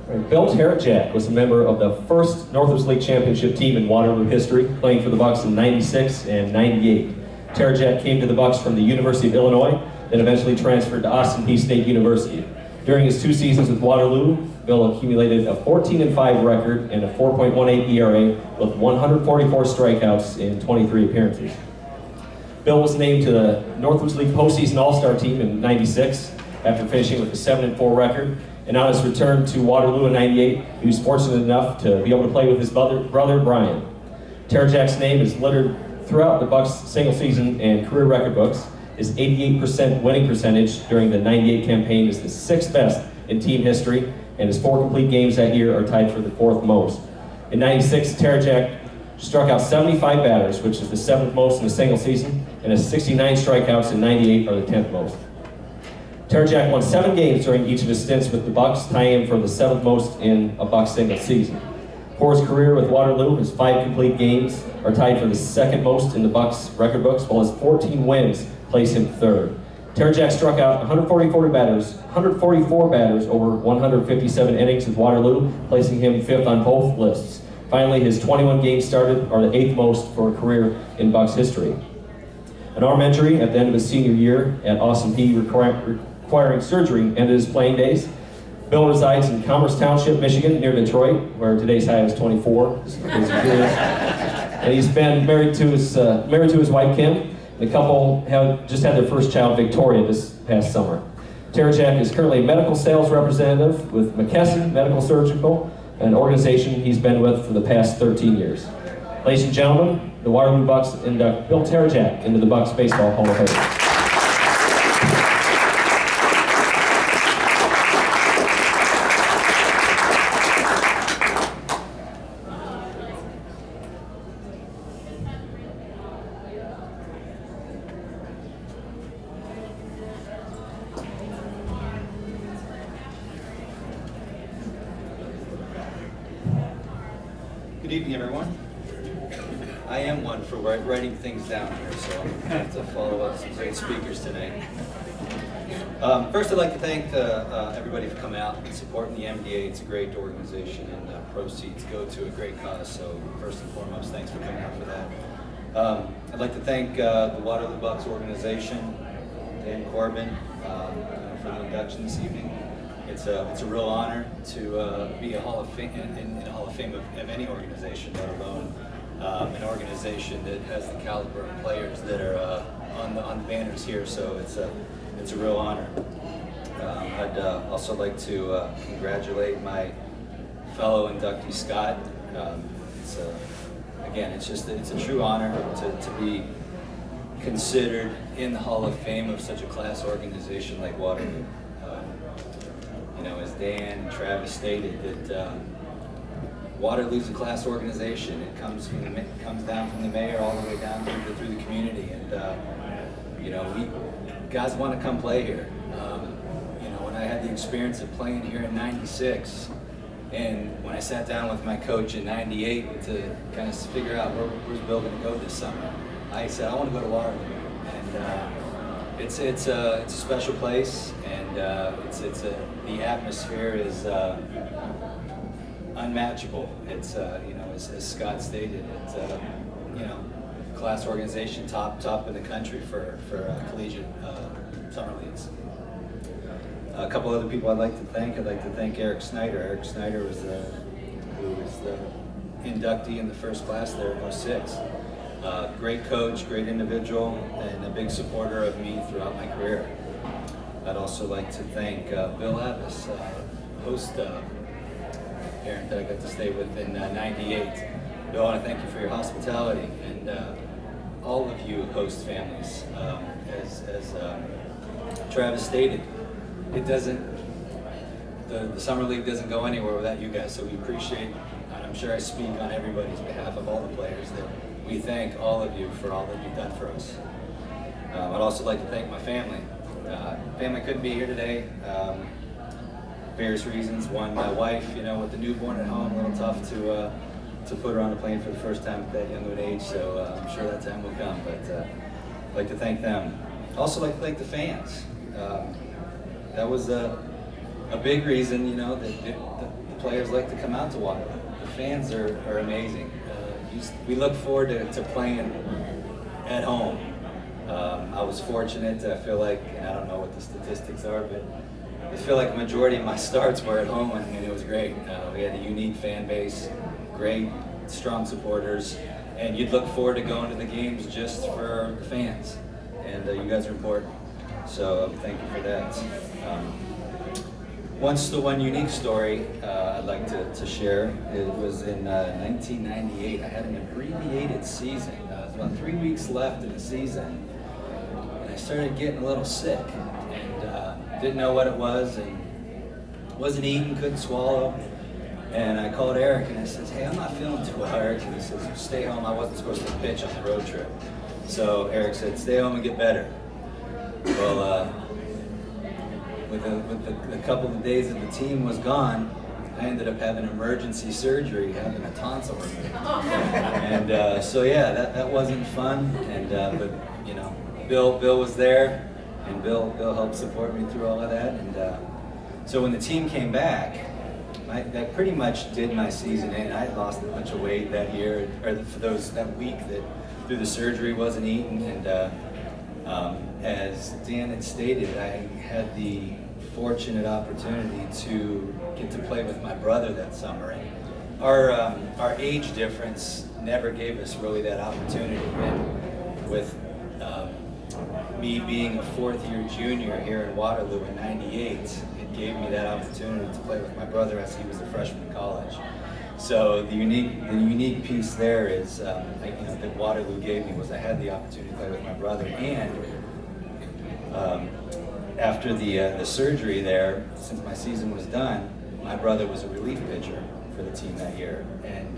Right. Bill Tarajack was a member of the first Northwest League Championship team in Waterloo history, playing for the Bucks in '96 and '98. Tarajack came to the Bucks from the University of Illinois, then eventually transferred to Peay State University. During his 2 seasons with Waterloo, Bill accumulated a 14-5 record and a 4.18 ERA with 144 strikeouts in 23 appearances. Bill was named to the Northwest League postseason All-Star team in '96 after finishing with a 7-4 record. And on his return to Waterloo in '98, he was fortunate enough to be able to play with his brother Brian. Tarajack's name is littered throughout the Bucks' single season and career record books. His 88% winning percentage during the '98 campaign is the 6th best in team history, and his 4 complete games that year are tied for the 4th most. In '96, Tarajack struck out 75 batters, which is the 7th most in a single season, and his 69 strikeouts in '98 are the 10th most. Tarajack won 7 games during each of his stints with the Bucks, tying him for the 7th most in a Bucks single season. For his career with Waterloo, his 5 complete games are tied for the 2nd most in the Bucks record books, while his 14 wins place him 3rd. Tarajack struck out 144 batters over 157 innings with Waterloo, placing him 5th on both lists. Finally, his 21 games started are the 8th most for a career in Bucks history. An arm injury at the end of his senior year at Peay requiring surgery ended his playing days. Bill resides in Commerce Township, Michigan, near Detroit, where today's high is 24. And he's been married to his wife Kim. The couple have just had their first child, Victoria, this past summer. Tarajack is currently a medical sales representative with McKesson Medical Surgical, an organization he's been with for the past 13 years. Ladies and gentlemen, the Waterloo Bucks induct Bill Tarajack into the Bucks Baseball Hall of Fame. Good evening, everyone. I am one for writing things down here, so I'm going to have to follow up some great speakers tonight. First, I'd like to thank everybody for coming out and supporting the MDA. It's a great organization, and proceeds go to a great cause. So, first and foremost, thanks for coming out for that. I'd like to thank the Waterloo Bucks organization, Dan Corbin, for the induction this evening. It's a real honor to be a Hall of Fame in the Hall of Fame of any organization, let alone an organization that has the caliber of players that are on the banners here. So it's a real honor. I'd also like to congratulate my fellow inductee Scott. Again, it's a true honor to be considered in the Hall of Fame of such a class organization like Waterloo. You know, as Dan and Travis stated, that Waterloo's a class organization. It comes down from the mayor all the way down through the community, and you know, guys want to come play here. You know, when I had the experience of playing here in '96, and when I sat down with my coach in '98 to kind of figure out where's Bill going to go this summer, I said I want to go to Waterloo, and it's a special place, and the atmosphere is unmatchable. It's you know, as Scott stated, it's you know, class organization, top in the country for collegiate summer leagues. A couple other people I'd like to thank. I'd like to thank Eric Snyder. Eric Snyder was who was the inductee in the first class there in '06. Great coach, great individual, and a big supporter of me throughout my career. I'd also like to thank Bill Abbas, host parent that I got to stay with in '98. Bill, I want to thank you for your hospitality, and all of you host families. As Travis stated, it doesn't, the Summer League doesn't go anywhere without you guys, so we appreciate, and I'm sure I speak on everybody's behalf of all the players, that we thank all of you for all that you've done for us. I'd also like to thank my family. Family couldn't be here today, various reasons. One, my wife, you know, with the newborn at home, a little tough to put her on a plane for the first time at that young of an age, so I'm sure that time will come, but I'd like to thank them. I'd also like to thank the fans. That was a big reason, you know, that players like to come out to Waterloo. The fans are amazing. We look forward to playing at home. I was fortunate. I feel like, and I don't know what the statistics are, but I feel like a majority of my starts were at home, and it was great. We had a unique fan base, great, strong supporters, and you'd look forward to going to the games just for the fans. And you guys are important, so thank you for that. One unique story I'd like to share. It was in 1998. I had an abbreviated season. It was about 3 weeks left in the season, and I started getting a little sick, and didn't know what it was, and wasn't eating, couldn't swallow. And I called Eric and I said, "Hey, I'm not feeling too well, Eric." And he says, "Stay home." I wasn't supposed to pitch on the road trip. So Eric said, "Stay home and get better." Well, with a couple of days that the team was gone, I ended up having emergency surgery, having a tonsil removed. And so yeah, that wasn't fun. And but you know, Bill was there, and Bill helped support me through all of that. And so when the team came back, that pretty much did my season in. I had lost a bunch of weight that year, or for that week that through the surgery wasn't eating. And as Dan had stated, I had the fortunate opportunity to get to play with my brother that summer. And our age difference never gave us really that opportunity. And with me being a fourth-year junior here in Waterloo in '98, it gave me that opportunity to play with my brother as he was a freshman in college. So the unique piece there is that Waterloo gave me was I had the opportunity to play with my brother. And after the surgery there, since my season was done, my brother was a relief pitcher for the team that year, and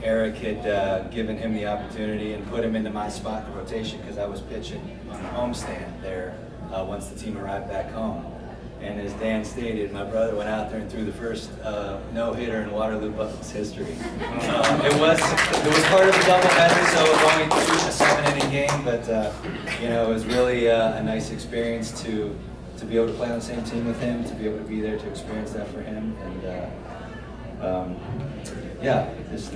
Eric had given him the opportunity and put him into my spot in the rotation because I was pitching on the homestand there once the team arrived back home. And as Dan stated, my brother went out there and threw the first no-hitter in Waterloo Bucks history. It was part of a doubleheader, so it was only a 7-inning game, but you know, it was really a nice experience to be able to play on the same team with him, to be able to be there to experience that for him, and yeah, just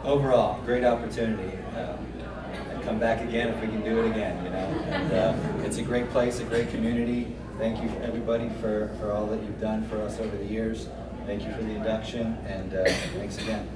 overall great opportunity. I'd come back again if we can do it again, you know. And it's a great place, a great community. Thank you everybody for all that you've done for us over the years. Thank you for the induction, and thanks again.